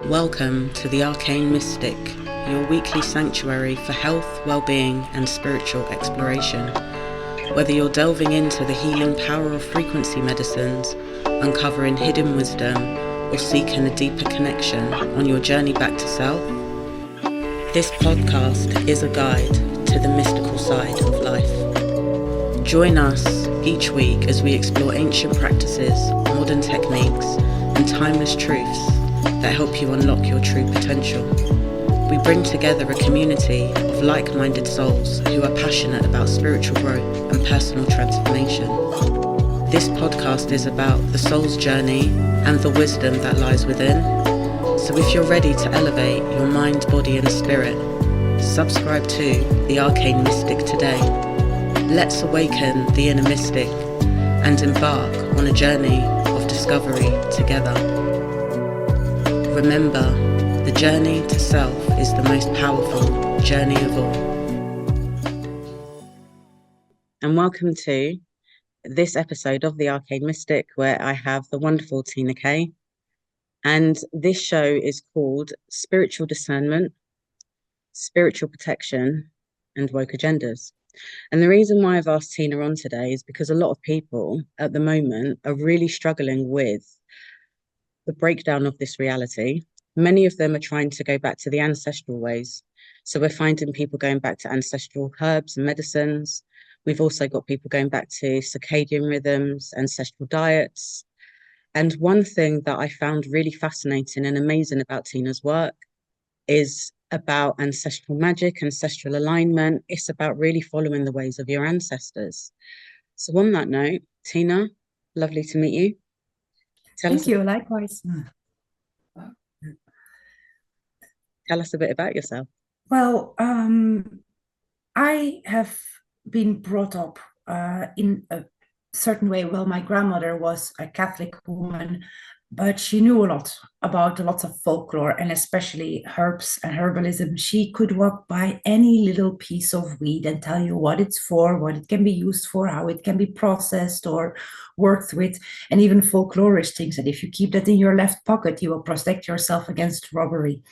Welcome to the Arcane Mystic, your weekly sanctuary for health, well-being and spiritual exploration. Whether you're delving into the healing power of frequency medicines, uncovering hidden wisdom, or seeking a deeper connection on your journey back to self, this podcast is a guide to the mystical side of life. Join us each week as we explore ancient practices, modern techniques, and timeless truths that help you unlock your true potential. We bring together a community of like-minded souls who are passionate about spiritual growth and personal transformation. This podcast is about the soul's journey and the wisdom that lies within. So if you're ready to elevate your mind, body and spirit, subscribe to the Arcane Mystic today. Let's awaken the inner mystic and embark on a journey of discovery together. Remember, the journey to self is the most powerful journey of all. And welcome to this episode of the Arcane Mystic, where I have the wonderful Tina K. And this show is called Spiritual Discernment, Spiritual Protection, and Woke Agendas. And the reason why I've asked Tina on today is because a lot of people at the moment are really struggling with the breakdown of this reality. Many of them are trying to go back to the ancestral ways. So we're finding people going back to ancestral herbs and medicines. We've also got people going back to circadian rhythms, ancestral diets. And one thing that I found really fascinating and amazing about Tina's work is about ancestral magic, ancestral alignment. It's about really following the ways of your ancestors. So on that note, Tina, lovely to meet you. Thank you, likewise. Tell us a bit about yourself. Well, I have been brought up in a certain way. Well, my grandmother was a Catholic woman, but she knew a lot about lots of folklore and especially herbs and herbalism. She could walk by any little piece of weed and tell you what it's for, what it can be used for, how it can be processed or worked with, and even folklorish things that if you keep that in your left pocket, you will protect yourself against robbery.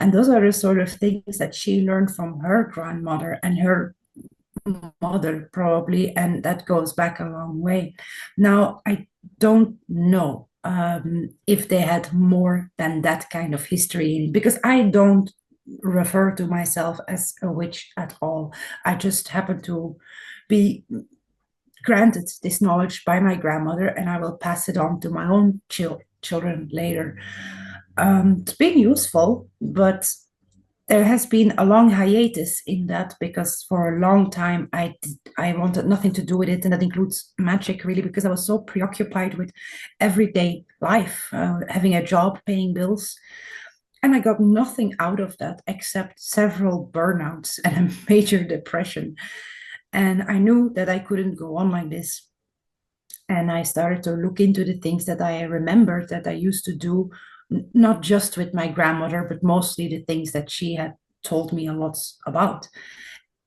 And those are the sort of things that she learned from her grandmother and her mother probably, and that goes back a long way. Now, I don't know if they had more than that kind of history, because I don't refer to myself as a witch at all. I just happen to be granted this knowledge by my grandmother, and I will pass it on to my own children later. It's been useful, but there has been a long hiatus in that, because for a long time I wanted nothing to do with it, and that includes magic, really, because I was so preoccupied with everyday life, having a job, paying bills, and I got nothing out of that except several burnouts and a major depression. And I knew that I couldn't go on like this. And I started to look into the things that I remembered that I used to do, not just with my grandmother, but mostly the things that she had told me a lot about.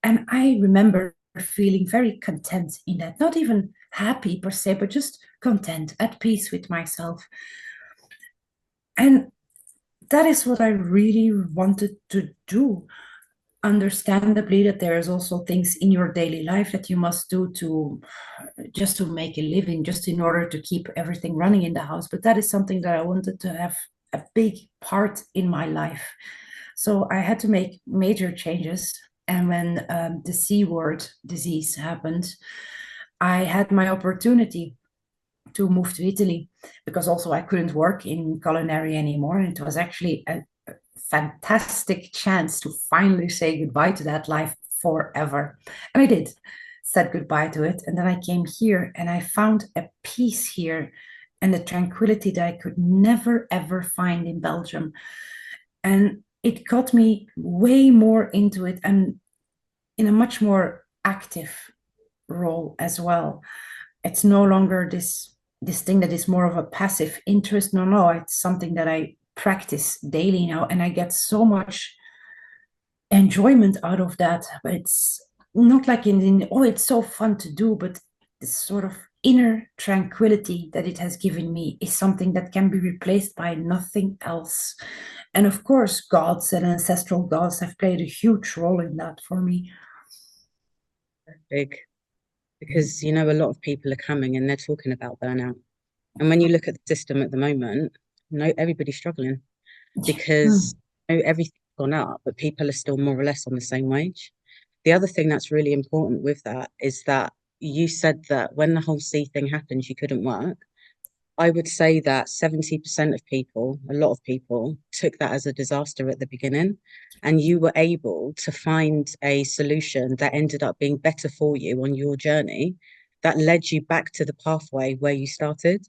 And I remember feeling very content in that, not even happy per se, but just content, at peace with myself. And that is what I really wanted to do. Understandably, that there is also things in your daily life that you must do to just to make a living, just in order to keep everything running in the house. But that is something that I wanted to have a big part in my life. So I had to make major changes. And when the C word disease happened, I had my opportunity to move to Italy, because also I couldn't work in culinary anymore. And it was actually a fantastic chance to finally say goodbye to that life forever. And I did, said goodbye to it. And then I came here and I found a peace here and a tranquility that I could never, ever find in Belgium. And it got me way more into it, and in a much more active role as well. It's no longer this thing that is more of a passive interest. No, it's something that I practice daily now, and I get so much enjoyment out of that. But it's not like in oh, it's so fun to do, but it's sort of inner tranquility that it has given me is something that can be replaced by nothing else. And of course, gods and ancestral gods have played a huge role in that for me. Big, because you know a lot of people are coming and they're talking about burnout. And when you look at the system at the moment, everybody's struggling because everything's gone up, but people are still more or less on the same wage. The other thing that's really important with that is that you said that when the whole C thing happened, you couldn't work. I would say that 70% of people, a lot of people, took that as a disaster at the beginning, and you were able to find a solution that ended up being better for you on your journey that led you back to the pathway where you started.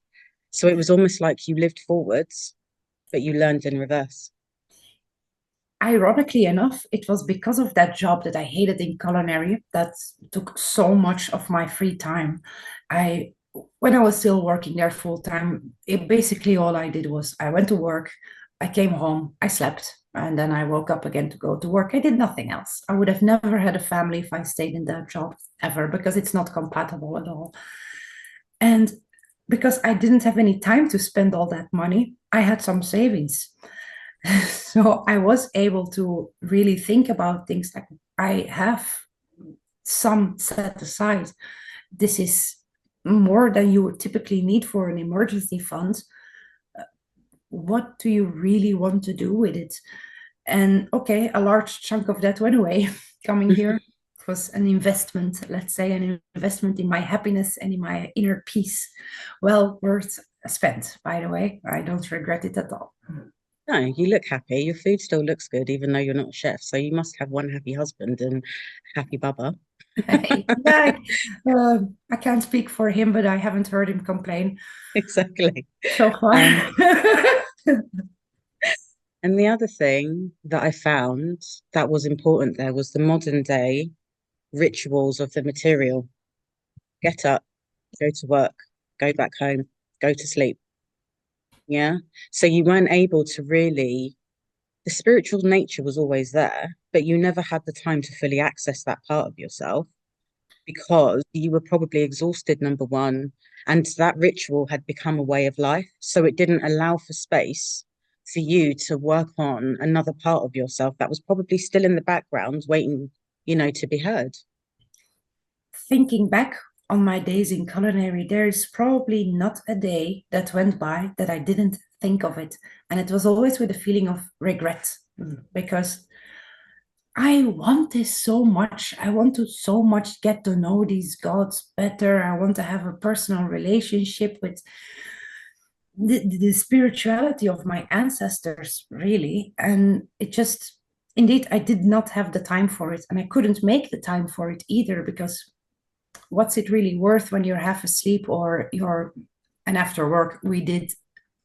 So it was almost like you lived forwards, but you learned in reverse. Ironically enough, it was because of that job that I hated in culinary that took so much of my free time. I When I was still working there full time, it basically all I did was I went to work, I came home, I slept, and then I woke up again to go to work. I did nothing else. I would have never had a family if I stayed in that job ever because it's not compatible at all. And because I didn't have any time to spend all that money, I had some savings. So I was able to really think about things like I have some set aside. This is more than you would typically need for an emergency fund. What do you really want to do with it? And okay, a large chunk of that went away coming here. It was an investment, let's say, an investment in my happiness and in my inner peace. Well worth spent, by the way. I don't regret it at all. No, you look happy. Your food still looks good, even though you're not a chef. So you must have one happy husband and happy bubba. Yeah, I can't speak for him, but I haven't heard him complain Exactly. so far. And the other thing that I found that was important there was the modern day rituals of the material. Get up, go to work, go back home, go to sleep. Yeah. So you weren't able to really, the spiritual nature was always there, but you never had the time to fully access that part of yourself because you were probably exhausted, number one, and that ritual had become a way of life. So it didn't allow for space for you to work on another part of yourself that was probably still in the background, waiting, to be heard. Thinking back on my days in culinary, there is probably not a day that went by that I didn't think of it. And it was always with a feeling of regret because I want this so much. I want to so much get to know these gods better. I want to have a personal relationship with the spirituality of my ancestors, really. And it just, indeed, I did not have the time for it. And I couldn't make the time for it either because what's it really worth when you're half asleep or you're, and after work, we did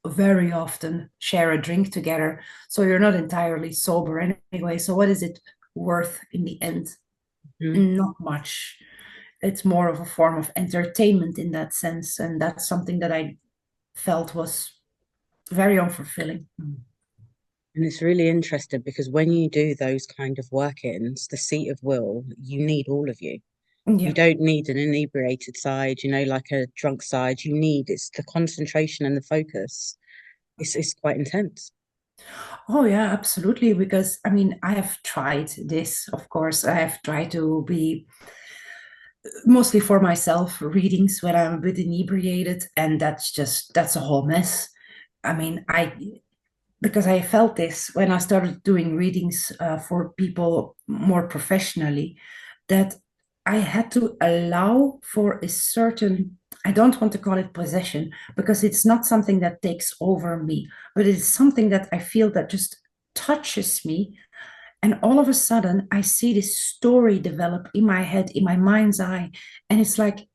very often share a drink together. So you're not entirely sober anyway. So what is it worth in the end? Not much. It's more of a form of entertainment in that sense. And that's something that I felt was very unfulfilling. And it's really interesting because when you do those kind of work-ins, the seat of will, you need all of you. You Yeah. don't need an inebriated side, like a drunk side. It's the concentration and the focus. It's quite intense. Oh, yeah, absolutely. Because I mean, I have tried this, of course. I have tried to be mostly for myself readings when I'm a bit inebriated, and that's a whole mess. I mean, because I felt this when I started doing readings for people more professionally, that I had to allow for a certain, I don't want to call it possession, because it's not something that takes over me, but it's something that I feel that just touches me. And all of a sudden, I see this story develop in my head, in my mind's eye. And it's like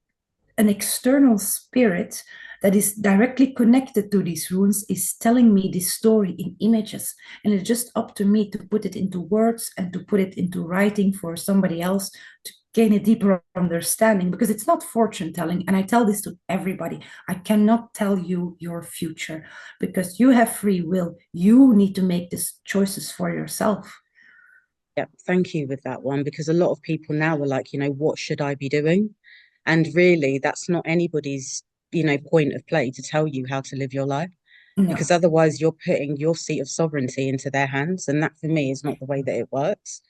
an external spirit that is directly connected to these runes is telling me this story in images. And it's just up to me to put it into words and to put it into writing for somebody else to gain a deeper understanding, because it's not fortune telling. And I tell this to everybody. I cannot tell you your future because you have free will. You need to make these choices for yourself. Yeah, thank you with that one because a lot of people now are like, what should I be doing? And really, that's not anybody's, point of play to tell you how to live your life, because No. otherwise you're putting your seat of sovereignty into their hands. And that for me is not the way that it works.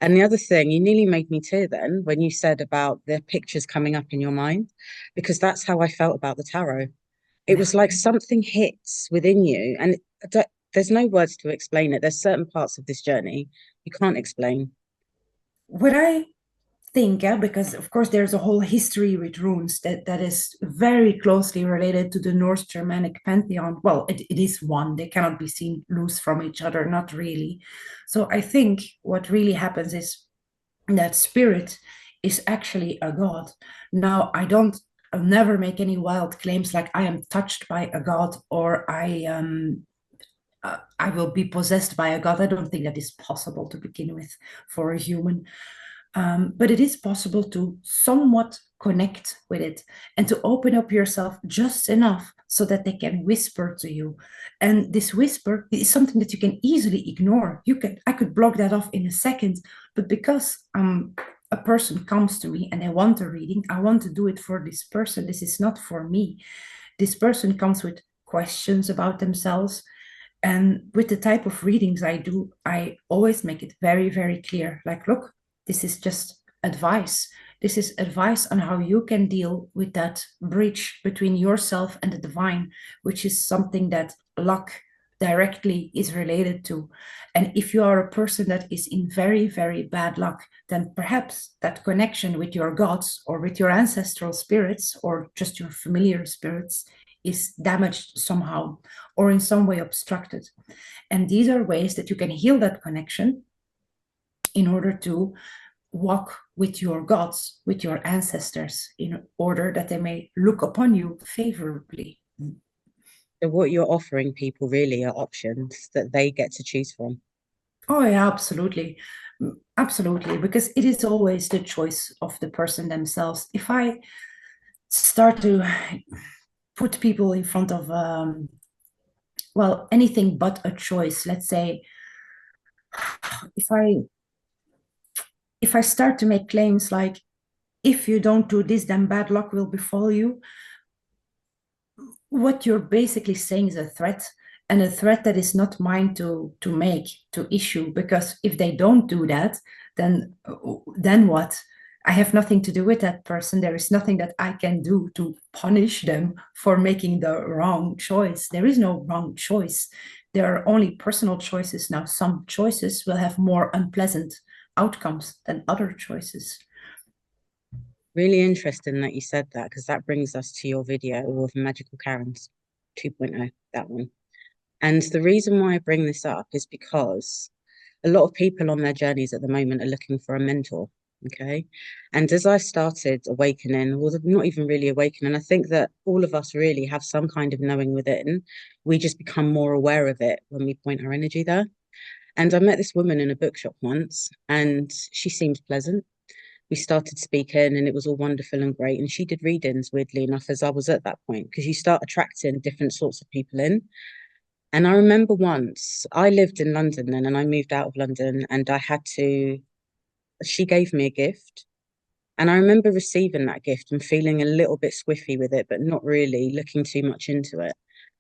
And the other thing, you nearly made me tear then when you said about the pictures coming up in your mind, because that's how I felt about the tarot. It was like something hits within you, and there's no words to explain it. There's certain parts of this journey you can't explain. What I think, because of course there's a whole history with runes that is very closely related to the North Germanic pantheon. Well, it is one. They cannot be seen loose from each other, not really. So I think what really happens is that spirit is actually a god. Now, I'll never make any wild claims like I am touched by a god or I will be possessed by a god. I don't think that is possible to begin with for a human. But it is possible to somewhat connect with it and to open up yourself just enough so that they can whisper to you. And this whisper is something that you can easily ignore. I could block that off in a second, but because a person comes to me and they want a reading, I want to do it for this person. This is not for me. This person comes with questions about themselves. And with the type of readings I do, I always make it very, very clear. Like, look, this is just advice. This is advice on how you can deal with that bridge between yourself and the divine, which is something that luck directly is related to. And if you are a person that is in very, very bad luck, then perhaps that connection with your gods or with your ancestral spirits or just your familiar spirits is damaged somehow or in some way obstructed. And these are ways that you can heal that connection in order to walk with your gods, with your ancestors, in order that they may look upon you favorably. So what you're offering people really are options that they get to choose from. Oh, yeah, absolutely. Absolutely, because it is always the choice of the person themselves. If I start to put people in front of, well, anything but a choice, let's say, if I if I start to make claims like, if you don't do this, then bad luck will befall you, what you're basically saying is a threat, and a threat that is not mine to make, to issue, because if they don't do that, then what? I have nothing to do with that person. There is nothing that I can do to punish them for making the wrong choice. There is no wrong choice. There are only personal choices. Now, some choices will have more unpleasant outcomes than other choices. Really interesting that you said that, because that brings us to your video of Magical Karens 2.0, that one. And the reason why I bring this up is because a lot of people on their journeys at the moment are looking for a mentor. Okay. And as I started awakening, well, not even really awakening, I think that all of us really have some kind of knowing within. We just become more aware of it when we point our energy there. And I met this woman in a bookshop once, and she seemed pleasant. We started speaking, and it was all wonderful and great. And she did readings, weirdly enough, as I was at that point, because you start attracting different sorts of people in. And I remember once I lived in London then, and I moved out of London, and she gave me a gift. And I remember receiving that gift and feeling a little bit squiffy with it, but not really looking too much into it.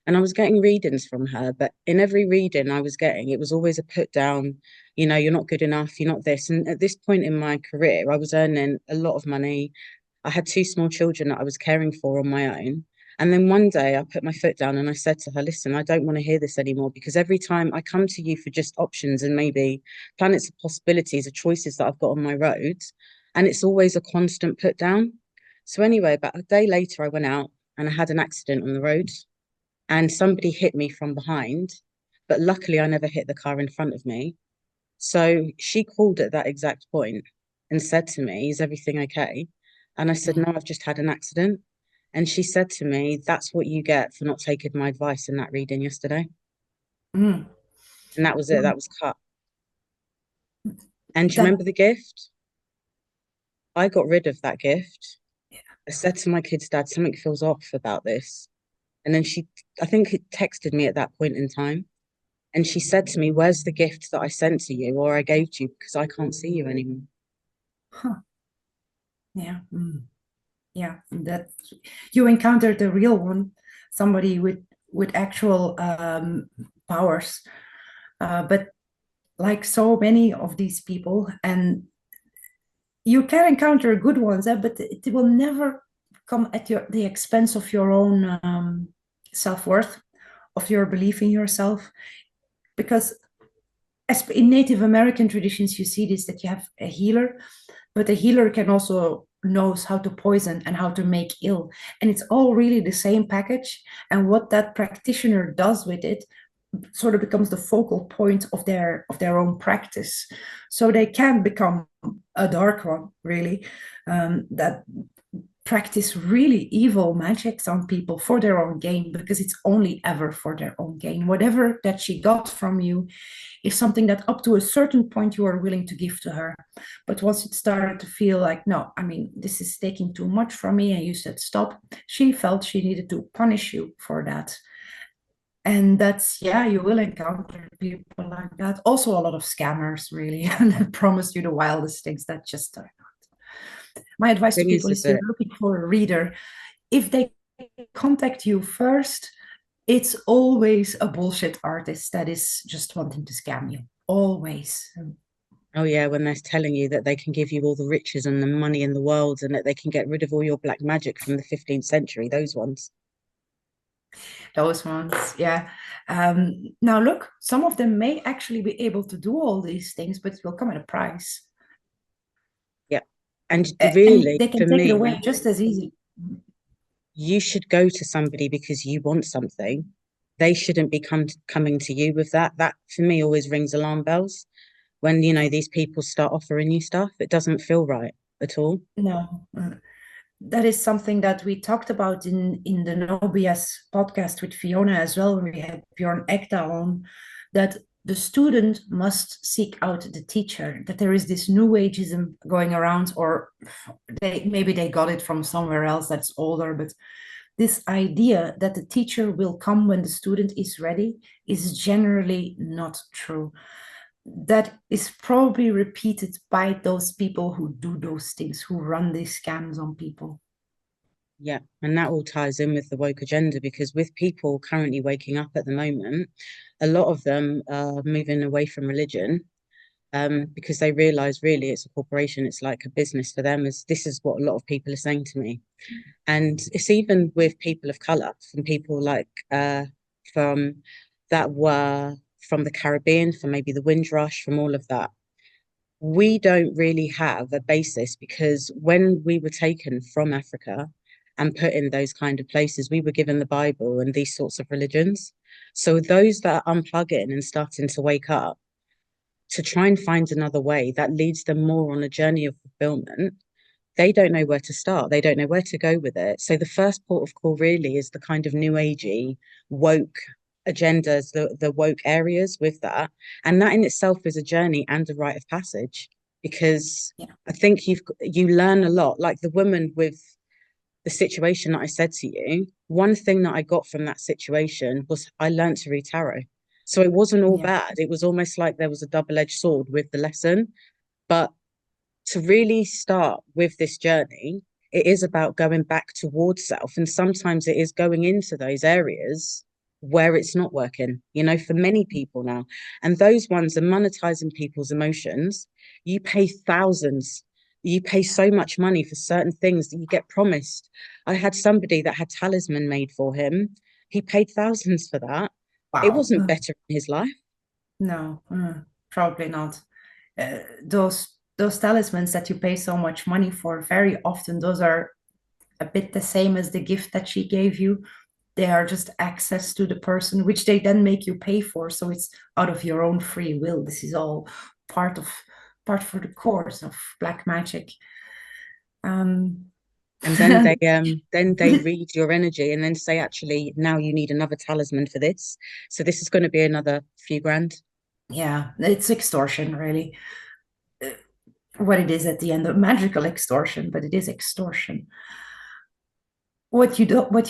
And I was getting readings from her, but in every reading I was getting, it was always a put down, you're not good enough, you're not this. And at this point in my career, I was earning a lot of money. I had two small children that I was caring for on my own. And then one day I put my foot down and I said to her, listen, I don't want to hear this anymore, because every time I come to you for just options and maybe planets of possibilities or choices that I've got on my road, and it's always a constant put down. So anyway, about a day later, I went out and I had an accident on the road, and somebody hit me from behind. But luckily, I never hit the car in front of me. So she called at that exact point and said to me, is everything okay? And I said, no, I've just had an accident. And she said to me, that's what you get for not taking my advice in that reading yesterday. Mm. And that was it, that was cut. And do you That remember the gift? I got rid of that gift. I said to my kid's dad, something feels off about this. And then I think it texted me at that point in time. And she said to me, where's the gift that I sent to you or I gave to you? Because I can't see you anymore. huh, yeah. Mm. Yeah, that you encountered the real one, somebody with actual powers. But like so many of these people, and you can encounter good ones, but it will never come at the expense of your own self-worth, of your belief in yourself. Because as in Native American traditions, you see this, that you have a healer, but a healer can also knows how to poison and how to make ill, and it's all really the same package. And what that practitioner does with it sort of becomes the focal point of their own practice. So they can become a dark one, really, that practice really evil magics on people for their own gain, because it's only ever for their own gain. Whatever that she got from you is something that up to a certain point you are willing to give to her. But once it started to feel like, no, I mean, this is taking too much from me, and you said stop, she felt she needed to punish you for that. And that's, yeah, you will encounter people like that. Also, a lot of scammers, really, and promise you the wildest things that just are not. My advice to Thing people is is, you're that looking for a reader. If they contact you first, it's always a bullshit artist that is just wanting to scam you. Always. oh yeah, when they're telling you that they can give you all the riches and the money in the world and that they can get rid of all your black magic from the 15th century, those ones. Those ones, yeah. Now, look, some of them may actually be able to do all these things, but it will come at a price. Yeah. And And really, they for can take it away me, just as easy. you should go to somebody because you want something. They shouldn't be coming to you with that. That for me always rings alarm bells. When, you know, these people start offering you stuff, it doesn't feel right at all. No, that is something that we talked about in the No BS podcast with Fiona as well, when we had Bjorn Ekta on, that the student must seek out the teacher, that there is this new ageism going around, or maybe they got it from somewhere else that's older, but this idea that the teacher will come when the student is ready is generally not true. That is probably repeated by those people who do those things, who run these scams on people. Yeah, and that all ties in with the woke agenda because with people currently waking up at the moment, a lot of them are moving away from religion because they realize really it's a corporation, it's like a business for them. As this is what a lot of people are saying to me, and it's even with people of color, from people like from that were from the Caribbean, from maybe the Windrush, from all of that. We don't really have a basis because when we were taken from Africa and put in those kind of places, we were given the Bible and these sorts of religions. So those that are unplugging and starting to wake up to try and find another way that leads them more on a journey of fulfillment, they don't know where to start. They don't know where to go with it. So the first port of call really is the kind of new agey, woke agendas, the woke areas with that. And that in itself is a journey and a rite of passage because Yeah. I think you learn a lot. Like the woman with the situation that I said to you, one thing that I got from that situation was I learned to read tarot. So it wasn't all Yeah. bad. It was almost like there was a double-edged sword with the lesson. But to really start with this journey, it is about going back towards self. And sometimes it is going into those areas where it's not working, you know, for many people now. And those ones are monetizing people's emotions. You pay thousands, you pay so much money for certain things that you get promised. I had somebody that had talisman made for him. He paid thousands for that. It Wow. wasn't better in his life. No, probably not. Those talismans that you pay so much money for, very often those are a bit the same as the gift that she gave you. They are just access to the person, which they then make you pay for. So it's out of your own free will. This is all part of part for the course of black magic. Um, And then they read your energy and then say, actually, now you need another talisman for this. So this is going to be another few grand. yeah, it's extortion, really. Uh, What it is at the end of magical extortion, but it is extortion. What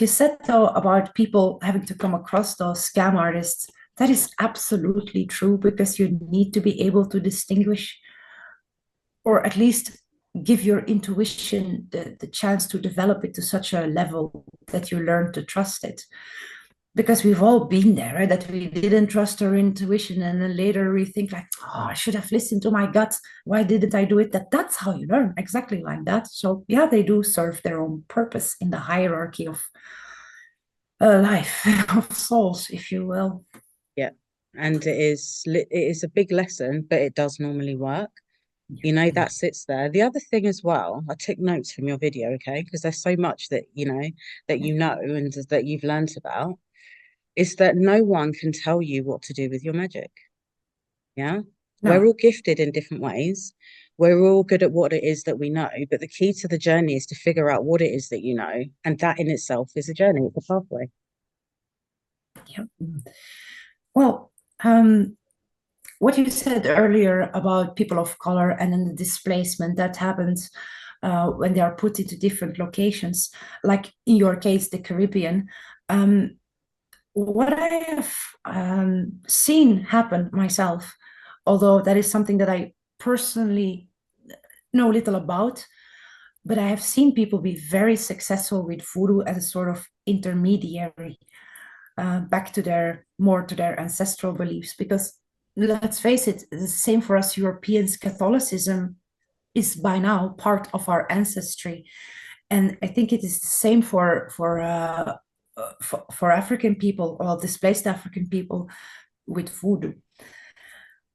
you said though about people having to come across those scam artists, that is absolutely true, because you need to be able to distinguish, or at least give your intuition the chance to develop it to such a level that you learn to trust it. Because we've all been there, right? That we didn't trust our intuition, and then later we think like, oh, I should have listened to my gut. Why didn't I do it? That's how you learn, exactly like that. So yeah, they do serve their own purpose in the hierarchy of life, of souls, if you will. Yeah. And it is a big lesson, but it does normally work. You know, that sits there. The other thing as well, I took notes from your video, okay, because there's so much that you know and that you've learnt about, is that no one can tell you what to do with your magic. Yeah. We're No. all gifted in different ways. We're all good at what it is that we know, but the key to the journey is to figure out what it is that you know, and that in itself is a journey, it's a pathway. Yeah. Well, what you said earlier about people of color and then the displacement that happens when they are put into different locations, like in your case, the Caribbean. What I have seen happen myself, although that is something that I personally know little about, but I have seen people be very successful with voodoo as a sort of intermediary back to their ancestral beliefs. Because let's face it, the same for us Europeans. Catholicism is by now part of our ancestry, and I think it is the same for African people, or displaced African people, with voodoo.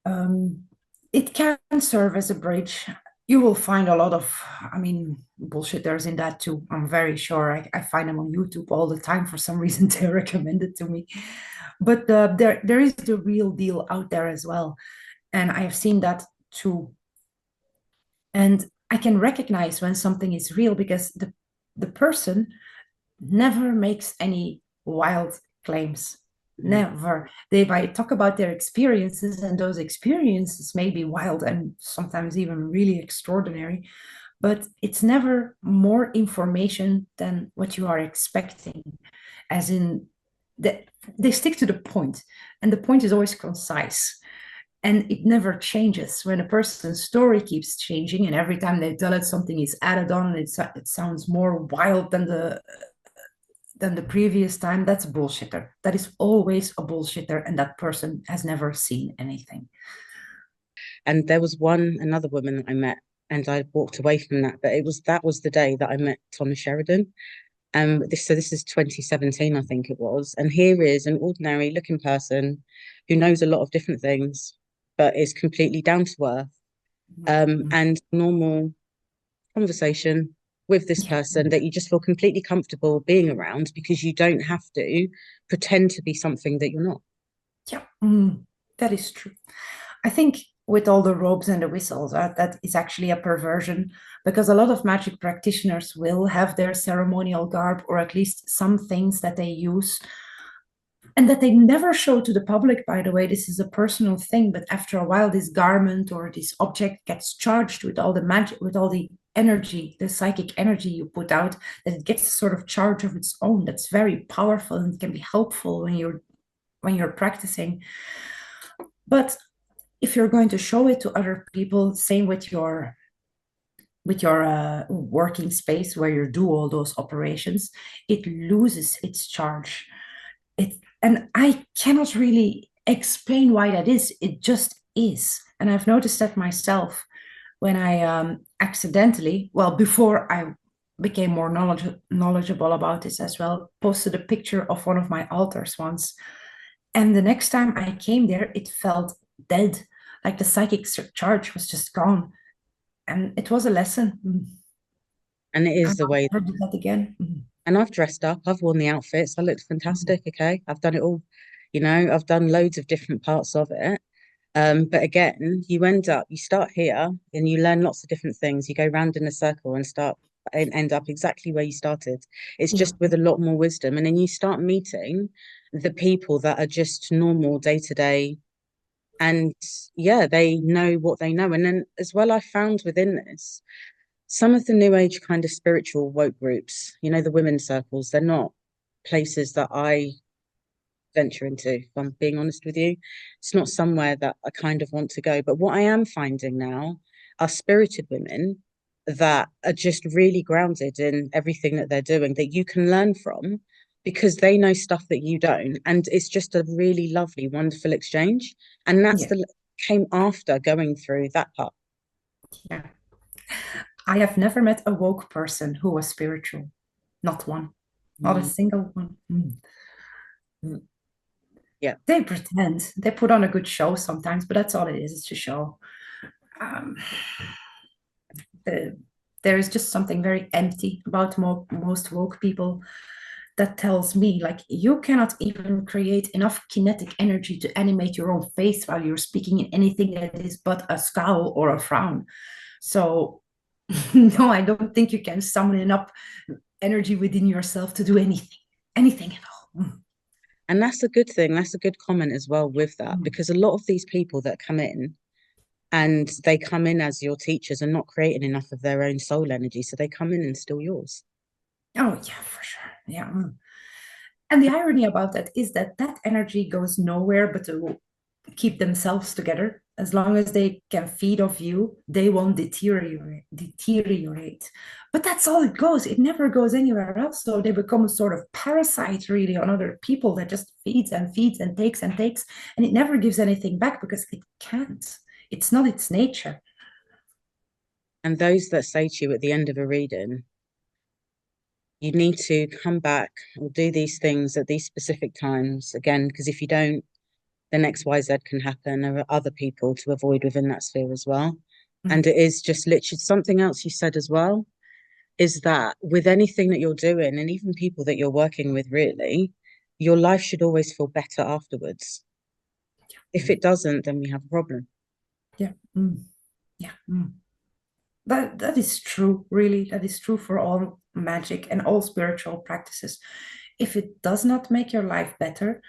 Um, it can serve as a bridge. You will find a lot of, I mean, bullshitters in that too. I'm very sure. I find them on YouTube all the time. For some reason, they recommend it to me. But there is the real deal out there as well. And I have seen that too. And I can recognize when something is real because the person never makes any wild claims. Never. They might talk about their experiences, and those experiences may be wild and sometimes even really extraordinary, but it's never more information than what you are expecting. As in, they stick to the point, and the point is always concise. And it never changes. When a person's story keeps changing, and every time they tell it, something is added on, and it sounds more wild than the previous time, that's a bullshitter. That is always a bullshitter, and that person has never seen anything. And there was another woman that I met, and I walked away from that. But that was the day that I met Thomas Sheridan. This is 2017, I think it was. And here is an ordinary looking person who knows a lot of different things, but is completely down to earth. And normal conversation with this person that you just feel completely comfortable being around, because you don't have to pretend to be something that you're not. Yeah, that is true. I think with all the robes and the whistles, that is actually a perversion, because a lot of magic practitioners will have their ceremonial garb, or at least some things that they use, and that they never show to the public. By the way, this is a personal thing, but after a while, this garment or this object gets charged with all the magic, with all the energy, the psychic energy you put out, that it gets a sort of charge of its own. That's very powerful and can be helpful when you're practicing. But if you're going to show it to other people, same with your working space where you do all those operations, it loses its charge. And I cannot really explain why that is. It just is. And I've noticed that myself when I accidentally, well, before I became more knowledgeable about this as well, posted a picture of one of my altars once. And the next time I came there, it felt dead. Like the psychic charge was just gone. And it was a lesson. And it is the way. I'll never do that again. And I've dressed up, I've worn the outfits, I looked fantastic, okay? I've done it all, I've done loads of different parts of it. But again, you start here and you learn lots of different things. You go round in a circle and end up exactly where you started. It's Yeah. just with a lot more wisdom. And then you start meeting the people that are just normal day to day. And yeah, they know what they know. And then as well, I found within this, some of the new age kind of spiritual woke groups, the women's circles, they're not places that I venture into, if I'm being honest with you. It's not somewhere that I kind of want to go. But what I am finding now are spirited women that are just really grounded in everything that they're doing that you can learn from because they know stuff that you don't. And it's just a really lovely, wonderful exchange. And that's Yeah, the came after going through that part. yeah. I have never met a woke person who was spiritual. Not one. Not a Mm, single one. Mm. yeah. They pretend. They put on a good show sometimes, but that's all it is. It's a show. Um, the, there is just something very empty about most woke people that tells me, like, you cannot even create enough kinetic energy to animate your own face while you're speaking in anything that is but a scowl or a frown. So, no, I don't think you can summon enough energy within yourself to do anything at all. And that's a good thing. That's a good comment as well with that, Mm. because a lot of these people that come in and they come in as your teachers are not creating enough of their own soul energy. So they come in and steal yours. Oh, yeah, for sure. Yeah. And the irony about that is that that energy goes nowhere but to keep themselves together. As long as they can feed off you, they won't deteriorate. But that's all it goes. It never goes anywhere else. So they become a sort of parasite really on other people that just feeds and feeds and takes and takes. And it never gives anything back because it can't. It's not its nature. And those that say to you at the end of a reading, you need to come back or do these things at these specific times again, because if you don't, then XYZ can happen. There are other people to avoid within that sphere as well. Mm. And it is just literally something else you said as well is that with anything that you're doing, and even people that you're working with, really, your life should always feel better afterwards. If it doesn't, then we have a problem. Yeah. Mm. Yeah. Mm. That is true, really. That is true for all magic and all spiritual practices. If it does not make your life better,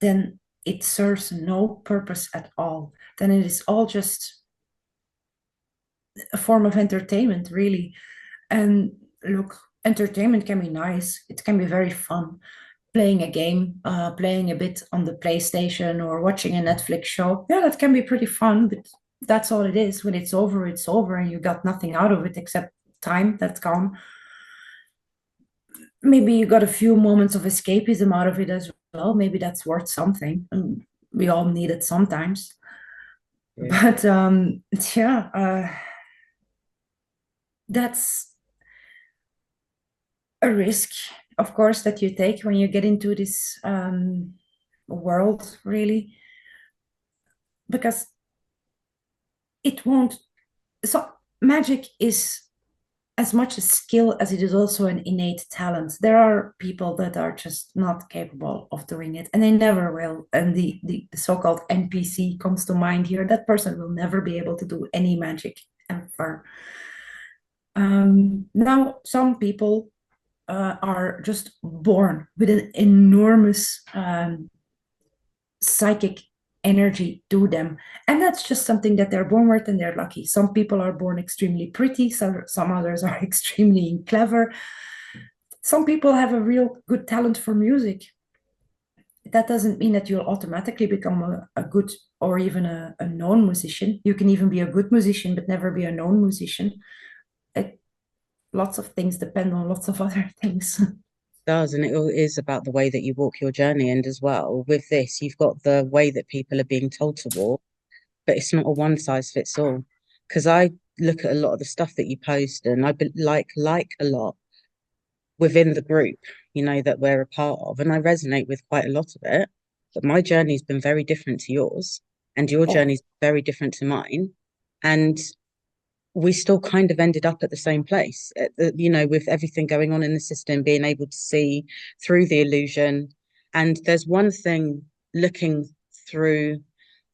then it serves no purpose at all. Then it is all just a form of entertainment, really. And look, entertainment can be nice, it can be very fun. Playing a game, playing a bit on the PlayStation or watching a Netflix show, yeah, that can be pretty fun, but that's all it is. When it's over, and you got nothing out of it except time that's gone. Maybe you got a few moments of escapism out of it as well. Maybe that's worth something. And we all need it sometimes. Yeah. But yeah, that's a risk, of course, that you take when you get into this world, really, because it won't. So magic is as much a skill as it is also an innate talent. There are people that are just not capable of doing it, and they never will. And the so-called NPC comes to mind here. That person will never be able to do any magic ever. Now, some people are just born with an enormous psychic energy to them. And that's just something that they're born with and they're lucky. Some people are born extremely pretty, some others are extremely clever. Some people have a real good talent for music. That doesn't mean that you'll automatically become a good or even a known musician. You can even be a good musician, but never be a known musician. It, lots of things depend on lots of other things. Does, and it all is about the way that you walk your journey. And as well, with this, you've got the way that people are being told to walk, but it's not a one size fits all. Because I look at a lot of the stuff that you post, and I like a lot within the group, that we're a part of, and I resonate with quite a lot of it. But my journey's been very different to yours, and your Oh, journey's very different to mine, and we still kind of ended up at the same place, with everything going on in the system, being able to see through the illusion. And there's one thing looking through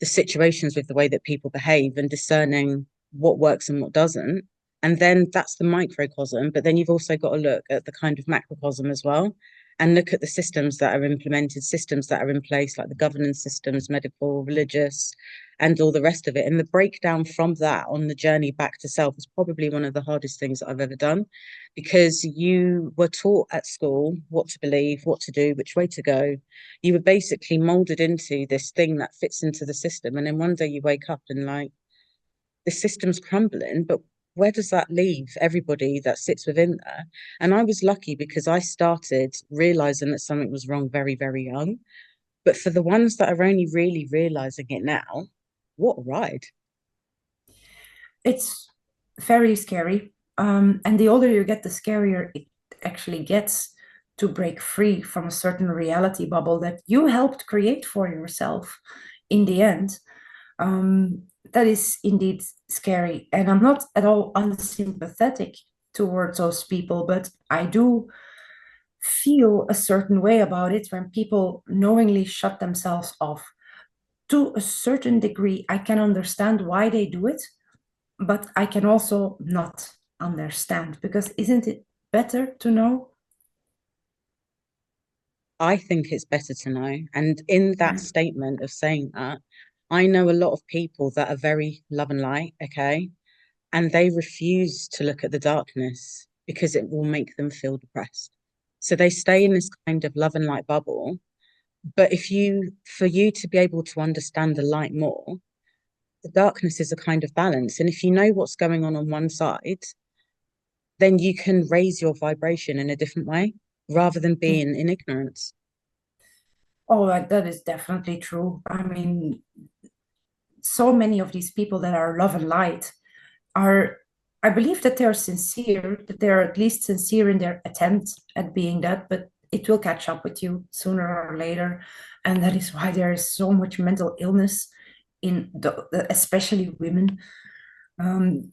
the situations with the way that people behave and discerning what works and what doesn't. And then that's the microcosm. But then you've also got to look at the kind of macrocosm as well and look at the systems that are implemented, systems that are in place, like the governance systems, medical, religious, and all the rest of it. And the breakdown from that on the journey back to self is probably one of the hardest things that I've ever done, because you were taught at school what to believe, what to do, which way to go. You were basically molded into this thing that fits into the system. And then one day you wake up and like, the system's crumbling, but where does that leave everybody that sits within there? And I was lucky because I started realizing that something was wrong very, very young. But for the ones that are only really realizing it now, what a ride. It's very scary. And the older you get, the scarier it actually gets to break free from a certain reality bubble that you helped create for yourself in the end. Um, that is indeed scary. And I'm not at all unsympathetic towards those people, but I do feel a certain way about it when people knowingly shut themselves off. To a certain degree, I can understand why they do it, but I can also not understand because isn't it better to know? I think it's better to know. And in that Mm. statement of saying that, I know a lot of people that are very love and light, okay? And they refuse to look at the darkness because it will make them feel depressed. So they stay in this kind of love and light bubble. But for you to be able to understand the light more, the darkness is a kind of balance. And if you know what's going on one side, then you can raise your vibration in a different way rather than being in ignorance. Oh, that is definitely true. I mean, so many of these people that are love and light are, I believe that they're sincere, that they're at least sincere in their attempt at being that, but it will catch up with you sooner or later. And that is why there is so much mental illness in especially women. Um,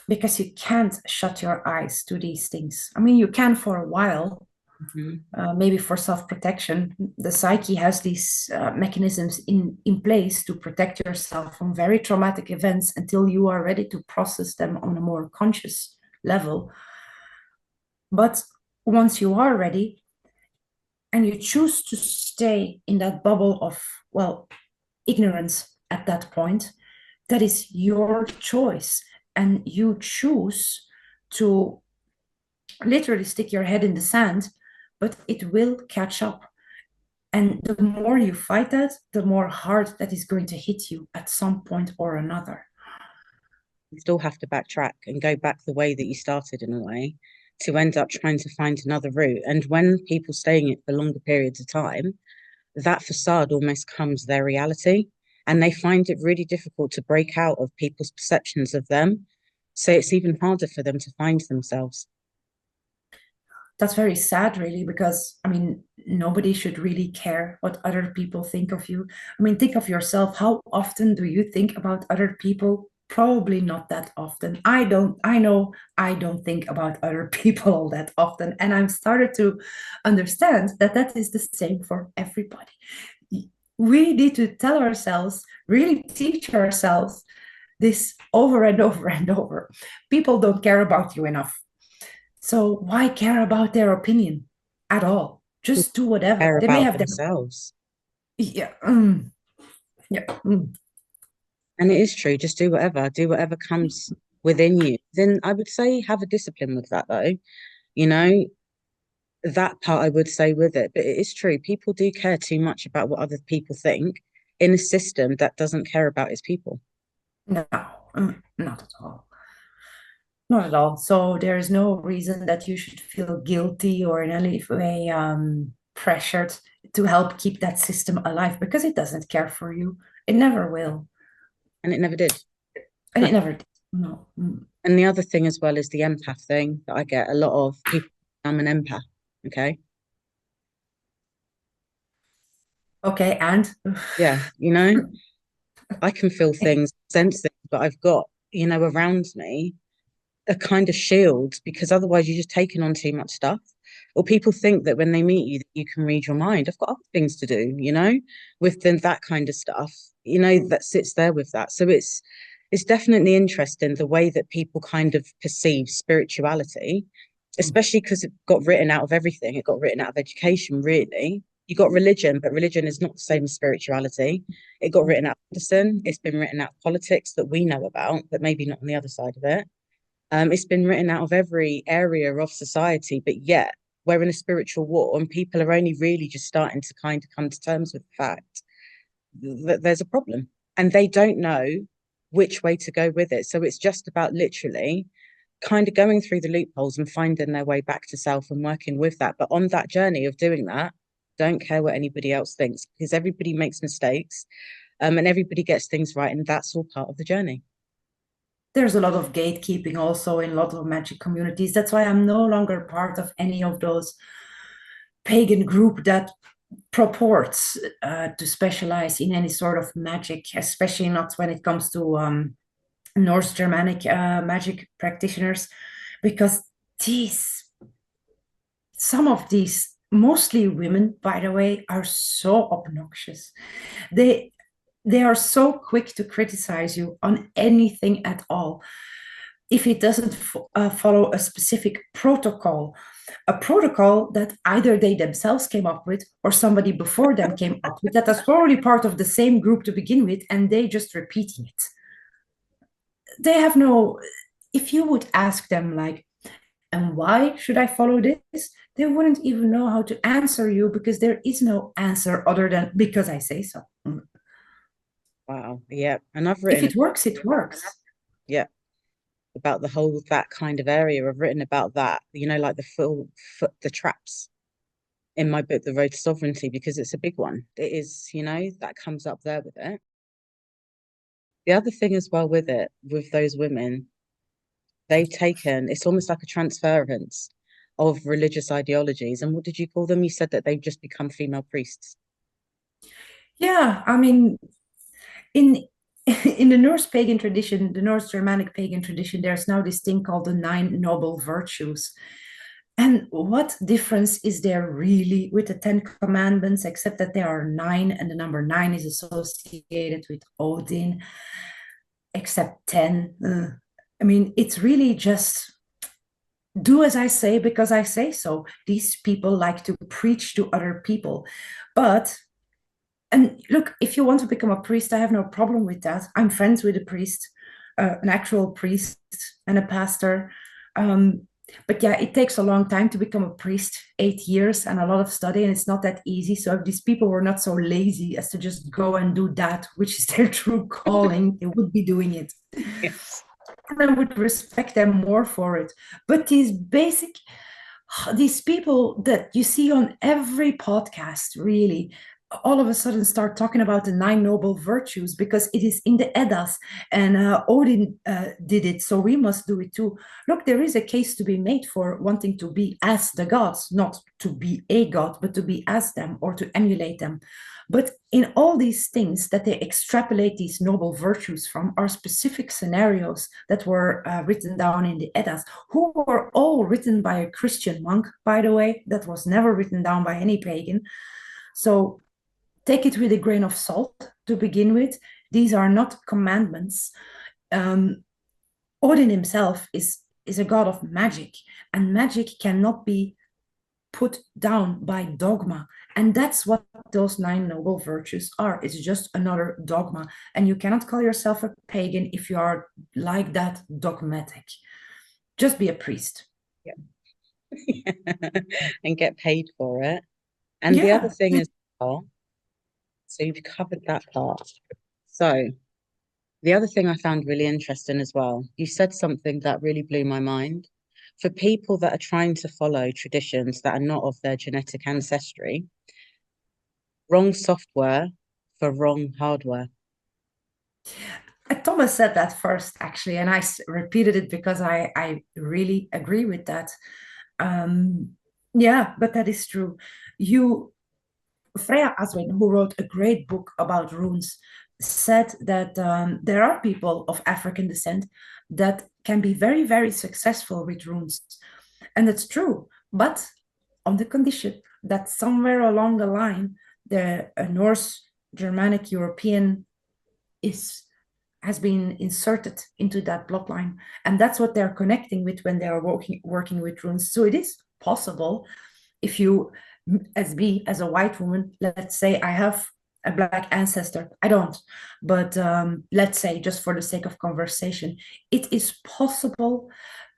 because you can't shut your eyes to these things. I mean, you can for a while, Mhm. maybe for self-protection. The psyche has these mechanisms in place to protect yourself from very traumatic events until you are ready to process them on a more conscious level. But once you are ready and you choose to stay in that bubble of, well, ignorance at that point, that is your choice. And you choose to literally stick your head in the sand, but it will catch up. And the more you fight that, the more hard that is going to hit you at some point or another. You still have to backtrack and go back the way that you started in a way to end up trying to find another route. And when people stay in it for longer periods of time, that facade almost comes their reality. And they find it really difficult to break out of people's perceptions of them. So it's even harder for them to find themselves. That's very sad, really, because I mean, nobody should really care what other people think of you. I mean, think of yourself. How often do you think about other people? Probably not that often. I don't, I know I don't think about other people all that often. And I'm started to understand that that is the same for everybody. We need to tell ourselves, really teach ourselves this over and over and over. People don't care about you enough. So why care about their opinion at all? People Just do whatever. care They may about have their, themselves. yeah, yeah. And it is true, just do whatever comes within you. Then I would say have a discipline with that though. You know, that part I would say with it. But it is true, people do care too much about what other people think in a system that doesn't care about its people. No, not at all. Not at all. So there is no reason that you should feel guilty or in any way pressured to help keep that system alive because it doesn't care for you. It never will. And it never did. And No. it never did. No. And the other thing as well is the empath thing that I get a lot of people. I'm an empath. Okay. Okay, and Yeah. I can feel things, sense things, but I've got, around me a kind of shield because otherwise you're just taking on too much stuff. Or people think that when they meet you, that you can read your mind. I've got other things to do, with that kind of stuff, that sits there with that. So it's definitely interesting the way that people kind of perceive spirituality, especially because it got written out of everything. It got written out of education, really. You got religion, but religion is not the same as spirituality. It got written out of medicine. It's been written out of politics that we know about, but maybe not on the other side of it. It's been written out of every area of society, but yet we're in a spiritual war and people are only really just starting to kind of come to terms with the fact that there's a problem and they don't know which way to go with it. So it's just about literally kind of going through the loopholes and finding their way back to self and working with that. But on that journey of doing that, don't care what anybody else thinks, because everybody makes mistakes, and everybody gets things right, and that's all part of the journey. There's a lot of gatekeeping also in a lot of magic communities. That's why I'm no longer part of any of those pagan group that purports to specialize in any sort of magic, especially not when it comes to North Germanic magic practitioners, because these, some of these, mostly women, by the way, are so obnoxious. They are so quick to criticize you on anything at all if it doesn't follow a specific protocol, a protocol that either they themselves came up with or somebody before them came up with, that is probably part of the same group to begin with, and they just repeating it. They have no, if you would ask them like, and why should I follow this? They wouldn't even know how to answer you, because there is no answer other than because I say so. Wow. Yeah. And I've written, if it works, it works. Yeah, about the whole, that kind of area. I've written about that, like the traps in my book, The Road to Sovereignty, because it's a big one. It is, that comes up there with it. The other thing as well with it, with those women, they've taken, it's almost like a transference of religious ideologies. And what did you call them? You said that they've just become female priests. Yeah, I mean, in in the Norse pagan tradition, the North Germanic pagan tradition, there's now this thing called the 9 noble virtues. And what difference is there really with the 10 commandments, except that there are 9 and the number 9 is associated with Odin, except 10. I mean, it's really just do as I say because I say so. These people like to preach to other people. And look, if you want to become a priest, I have no problem with that. I'm friends with a priest, an actual priest and a pastor. But yeah, it takes a long time to become a priest, 8 years and a lot of study, and it's not that easy. So if these people were not so lazy as to just go and do that, which is their true calling, they would be doing it. Yes. And I would respect them more for it. But these people that you see on every podcast, really, all of a sudden start talking about the 9 noble virtues because it is in the Eddas, and Odin did it, so we must do it too. Look, there is a case to be made for wanting to be as the gods, not to be a god, but to be as them or to emulate them. But in all these things that they extrapolate these noble virtues from are specific scenarios that were written down in the Eddas, who were all written by a Christian monk, by the way, that was never written down by any pagan. So take it with a grain of salt to begin with. These are not commandments. Odin himself is a god of magic, and magic cannot be put down by dogma. And that's what those 9 noble virtues are. It's just another dogma. And you cannot call yourself a pagan if you are like that dogmatic. Just be a priest. Yeah. And get paid for it. And the other thing is, so you've covered that part. So the other thing I found really interesting as well, you said something that really blew my mind. For people that are trying to follow traditions that are not of their genetic ancestry, wrong software for wrong hardware. Thomas said that first, actually, and I repeated it because I really agree with that. Yeah, but that is true. Freya Aswin, who wrote a great book about runes, said that there are people of African descent that can be very, very successful with runes. And that's true, but on the condition that somewhere along the line, the Norse, Germanic, European has been inserted into that bloodline. And that's what they're connecting with when they are working with runes. So it is possible if you, as a white woman, let's say I have a black ancestor. I don't, but let's say just for the sake of conversation, it is possible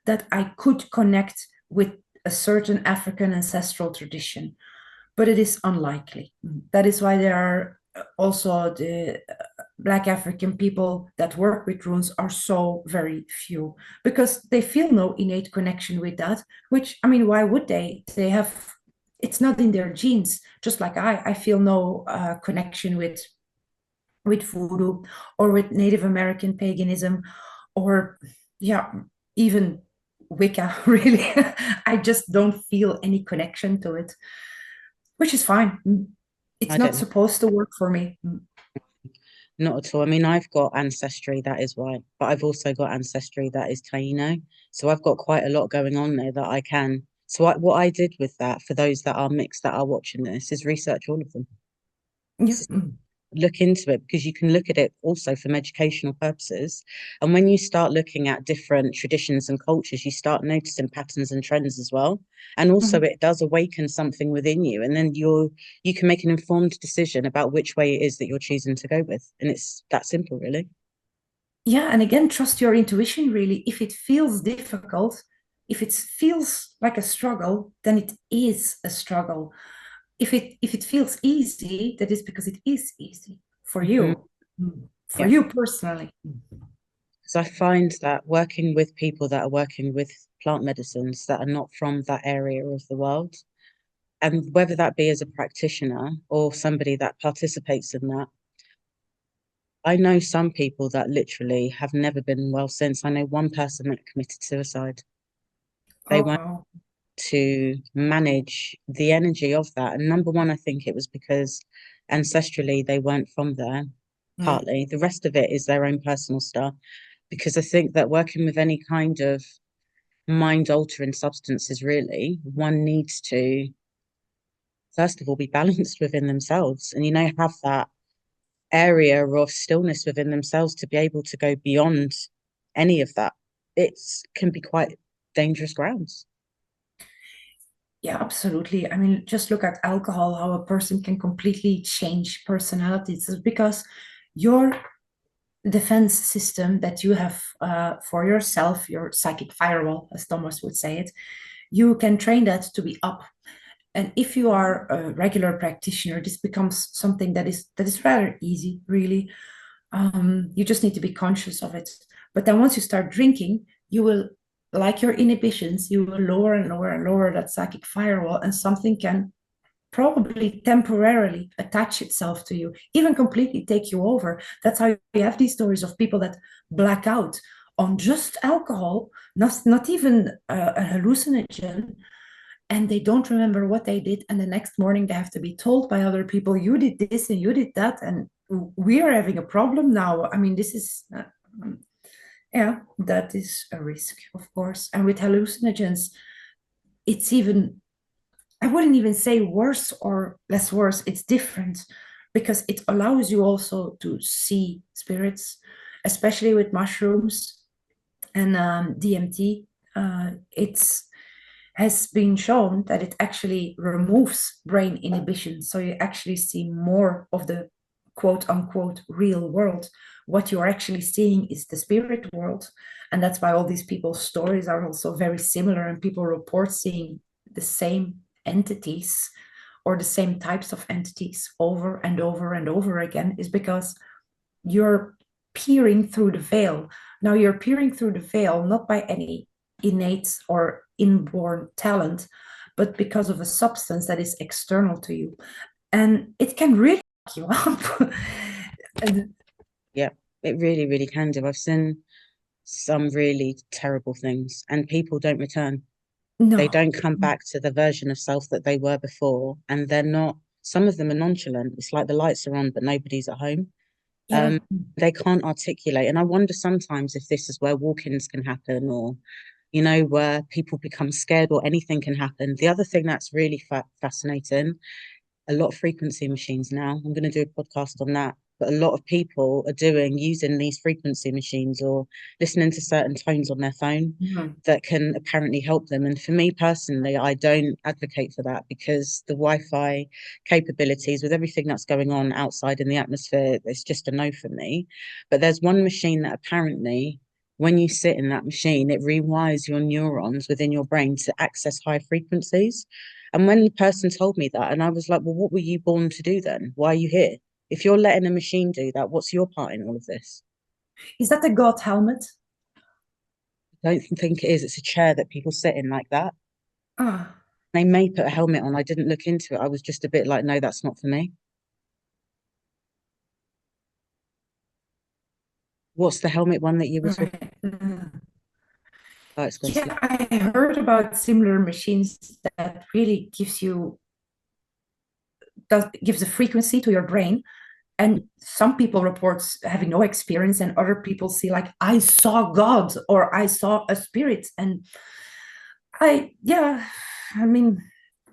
that I could connect with a certain African ancestral tradition, but it is unlikely. That is why there are also Black African people that work with runes are so very few because they feel no innate connection with that. Which, I mean, why would they? They have, it's not in their genes. Just like I feel no connection with voodoo or with Native American paganism or yeah, even Wicca, really. I just don't feel any connection to it, which is fine. It's I not don't know. supposed to work for me. Not at all. I mean, I've got ancestry that is white, but I've also got ancestry that is Taino. So I've got quite a lot going on there that I can. So what I did with that, for those that are mixed that are watching this, is research all of them. Yeah. Look into it because you can look at it also from educational purposes. And when you start looking at different traditions and cultures, you start noticing patterns and trends as well. And also Mhm. it does awaken something within you. And then you can make an informed decision about which way it is that you're choosing to go with. And it's that simple, really. Yeah, and again, trust your intuition really. If it feels difficult, if it feels like a struggle, then it is a struggle. If it feels easy, that is because it is easy for Mhm. you, for Yeah. you personally. Because I find that working with people that are working with plant medicines that are not from that area of the world, and whether that be as a practitioner or somebody that participates in that, I know some people that literally have never been well since. I know one person that committed suicide. They Oh went wow. to manage the energy of that. And number one, I think it was because ancestrally they weren't from there, Mm. partly. The rest of it is their own personal stuff. Because I think that working with any kind of mind altering substances, really, one needs to, first of all, be balanced within themselves and, have that area of stillness within themselves to be able to go beyond any of that. It can be quite dangerous grounds. Yeah, absolutely. I mean, just look at alcohol, how a person can completely change personalities. It's because your defense system that you have for yourself, your psychic firewall, as Thomas would say it, you can train that to be up. And if you are a regular practitioner, this becomes something that is rather easy, really. You just need to be conscious of it. But then once you start drinking, you will, like your inhibitions, you will lower and lower and lower that psychic firewall, and something can probably temporarily attach itself to you, even completely take you over. That's how you have these stories of people that black out on just alcohol, not even a hallucinogen, and they don't remember what they did. And the next morning, they have to be told by other people, you did this and you did that. And we are having a problem now. I mean, this is, yeah, that is a risk, of course. And with hallucinogens, it's even, I wouldn't even say worse or less worse, it's different because it allows you also to see spirits, especially with mushrooms and DMT. It's has been shown that it actually removes brain inhibition. So you actually see more of the quote unquote real world. What you're actually seeing is the spirit world. And that's why all these people's stories are also very similar, and people report seeing the same entities or the same types of entities over and over and over again, is because you're peering through the veil. Now you're peering through the veil not by any innate or inborn talent, but because of a substance that is external to you. And it can really fuck you up. And Yeah, it really, really can do. I've seen some really terrible things, and people don't return. They no, don't come back to the version of self that they were before, and they're not. Some of them are nonchalant. It's like the lights are on, but nobody's at home. yeah, They can't articulate. And I wonder sometimes if this is where walk-ins can happen, or, where people become scared, or anything can happen. The other thing that's really fascinating, a lot of frequency machines now. I'm going to do a podcast on that. But a lot of people are using these frequency machines or listening to certain tones on their phone mhm, that can apparently help them. And for me personally, I don't advocate for that because the Wi-Fi capabilities with everything that's going on outside in the atmosphere, it's just a no for me. But there's one machine that apparently when you sit in that machine, it rewires your neurons within your brain to access high frequencies. And when the person told me that, and I was like, well, what were you born to do then? Why are you here? If you're letting a machine do that, what's your part in all of this? Is that the god helmet? I don't think it is. It's a chair that people sit in like that. Ah, They may put a helmet on. I didn't look into it. I was just a bit like, no, that's not for me. What's the helmet one that you were talking right. about? Oh, it's gone slow. Yeah, I heard about similar machines that really gives a frequency to your brain. And some people report having no experience, and other people see like, I saw God or I saw a spirit. And yeah, I mean,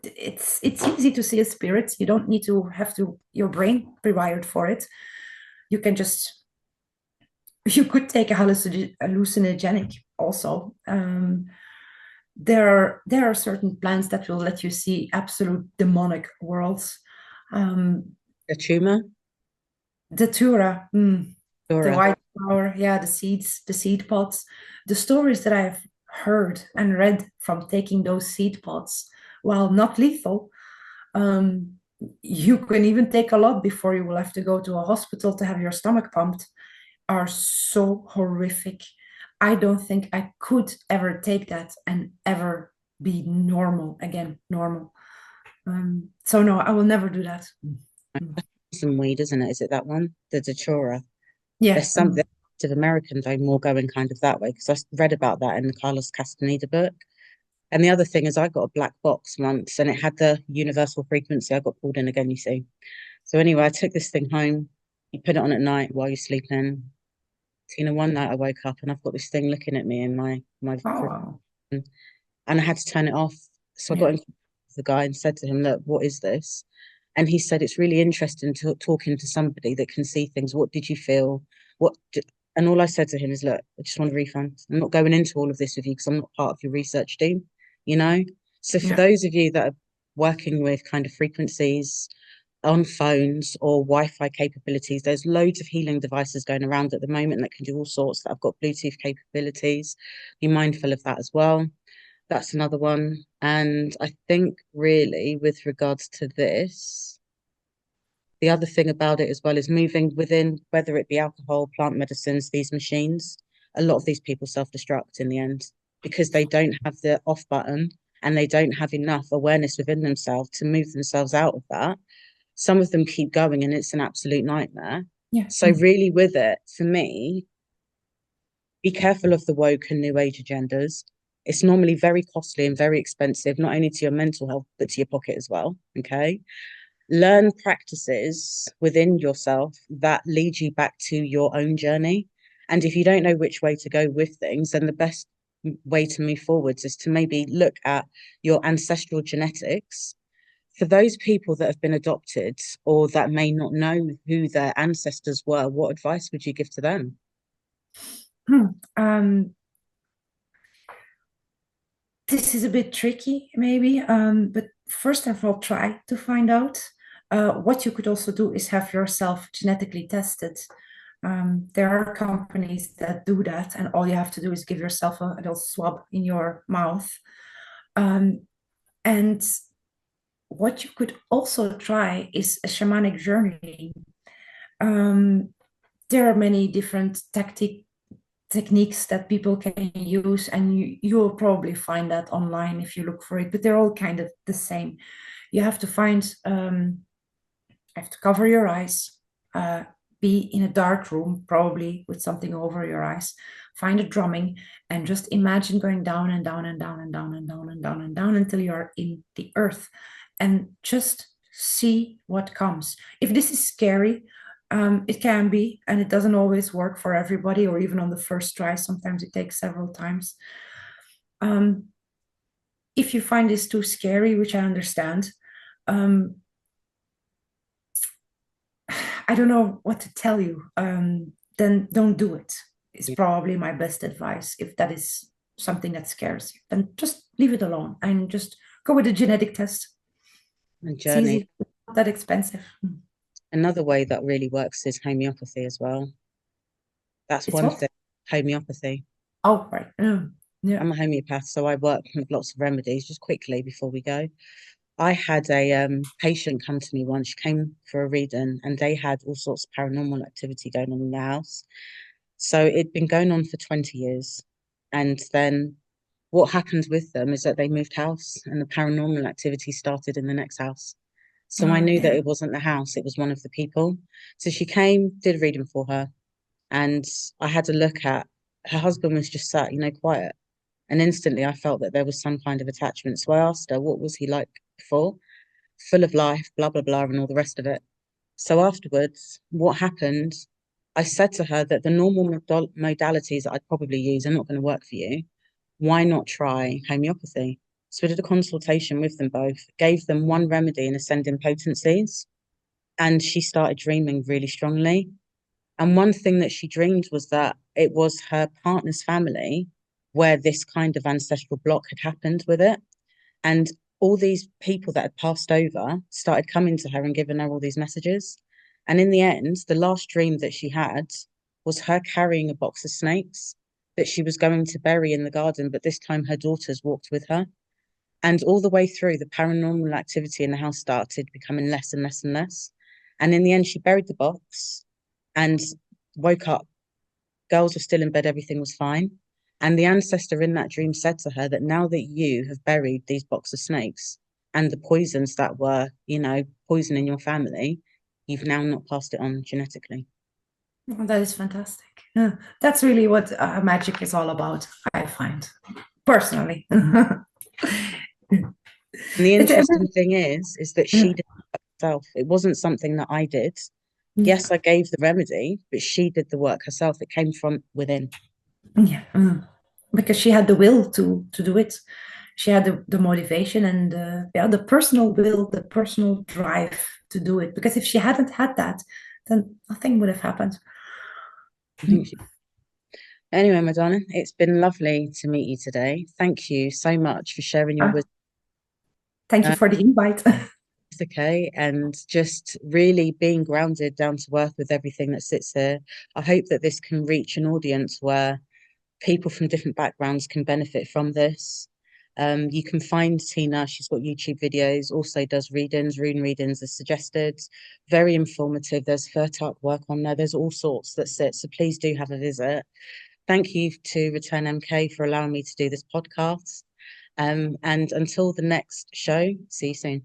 it's easy to see a spirit. You don't need to have your brain pre-wired for it. You can just you could take a hallucinogenic also. There are certain plants that will let you see absolute demonic worlds. A tumor? Datura, the Dora. white flower, yeah, the seed pods. The stories that I've heard and read from taking those seed pods, while not lethal, um, you can even take a lot before you will have to go to a hospital to have your stomach pumped, are so horrific. I don't think I could ever take that and ever be normal again, normal. So no, I will never do that. Some weed, isn't it? Is it that one? The Datura. Yeah. There's some of Americans though more going kind of that way because I read about that in the Carlos Castaneda book. And the other thing is I got a black box once and it had the universal frequency. I got pulled in again, you see. So anyway, I took this thing home. You put it on at night while you're sleeping. Tina, one night I woke up and I've got this thing looking at me in my Oh, wow. and I had to turn it off. So I got Yeah. in contact with the guy and said to him, look, what is this? And he said, it's really interesting to talking to somebody that can see things. What did you feel? And all I said to him is, look, I just want a refund. I'm not going into all of this with you because I'm not part of your research team, you know? So for Yeah. those of you that are working with kind of frequencies on phones or Wi-Fi capabilities, there's loads of healing devices going around at the moment that can do all sorts that have got Bluetooth capabilities. Be mindful of that as well. That's another one. And I think really with regards to this, the other thing about it as well is moving within, whether it be alcohol, plant medicines, these machines, a lot of these people self-destruct in the end because they don't have the off button and they don't have enough awareness within themselves to move themselves out of that. Some of them keep going and it's an absolute nightmare. Yeah. So really with it, for me, be careful of the woke and new age agendas. It's normally very costly and very expensive, not only to your mental health, but to your pocket as well. Okay. Learn practices within yourself that lead you back to your own journey. And if you don't know which way to go with things, then the best way to move forwards is to maybe look at your ancestral genetics. For those people that have been adopted or that may not know who their ancestors were, what advice would you give to them? Um, this is a bit tricky, maybe, but first of all, try to find out. What you could also do is have yourself genetically tested. There are companies that do that, and all you have to do is give yourself a little swab in your mouth. And what you could also try is a shamanic journey. There are many different techniques that people can use, and you'll probably find that online if you look for it, but they're all kind of the same. You have to have to cover your eyes, be in a dark room, probably with something over your eyes, find a drumming, and just imagine going down and down and down and down and down and down and down until you're in the earth, and just see what comes. If this is scary, it can be, and it doesn't always work for everybody, or even on the first try. Sometimes it takes several times. If you find this too scary, which I understand, I don't know what to tell you. Then don't do it. It's probably my best advice. If that is something that scares you, then just leave it alone and just go with a genetic test. And It's journey. easy, not that expensive. Another way that really works is homeopathy as well. That's It's one what? thing. Homeopathy. Oh, right. Yeah. I'm a homeopath, so I work with lots of remedies. Just quickly before we go, I had a patient come to me once. She came for a reading, and they had all sorts of paranormal activity going on in the house. So it'd been going on for 20 years. And then what happened with them is that they moved house, and the paranormal activity started in the next house. So I knew that Yeah. it wasn't the house, it was one of the people. So she came, did a reading for her, and I had a look at her husband was just sat, quiet. And instantly I felt that there was some kind of attachment. So I asked her, what was he like before? Full of life, blah, blah, blah, and all the rest of it. So afterwards, what happened? I said to her that the normal modalities that I'd probably use are not going to work for you. Why not try homeopathy? So we did a consultation with them both, gave them one remedy in ascending potencies, and she started dreaming really strongly. And one thing that she dreamed was that it was her partner's family where this kind of ancestral block had happened with it. And all these people that had passed over started coming to her and giving her all these messages. And in the end, the last dream that she had was her carrying a box of snakes that she was going to bury in the garden, but this time her daughters walked with her. And all the way through, the paranormal activity in the house started becoming less and less and less. And in the end, she buried the box and woke up. Girls were still in bed, everything was fine. And the ancestor in that dream said to her that now that you have buried these box of snakes and the poisons that were, poisoning your family, you've now not passed it on genetically. Oh, that is fantastic. Yeah. That's really what magic is all about, I find, personally. And the It's interesting thing is that yeah. she did it herself. It wasn't something that I did. Yes, I gave the remedy, but she did the work herself. It came from within. Yeah. Because she had the will to do it. She had the motivation and the personal will, the personal drive to do it. Because if she hadn't had that, then nothing would have happened. I think she... Anyway, Madonna, it's been lovely to meet you today. Thank you so much for sharing your wisdom. Thank you for the invite. Okay, and just really being grounded down to earth with everything that sits here. I hope that this can reach an audience where people from different backgrounds can benefit from this. You can find Tina, she's got YouTube videos, also does readings, rune readings as suggested. Very informative. There's fertile work on there. There's all sorts that sit. So please do have a visit. Thank you to Return MK for allowing me to do this podcast. And until the next show, see you soon.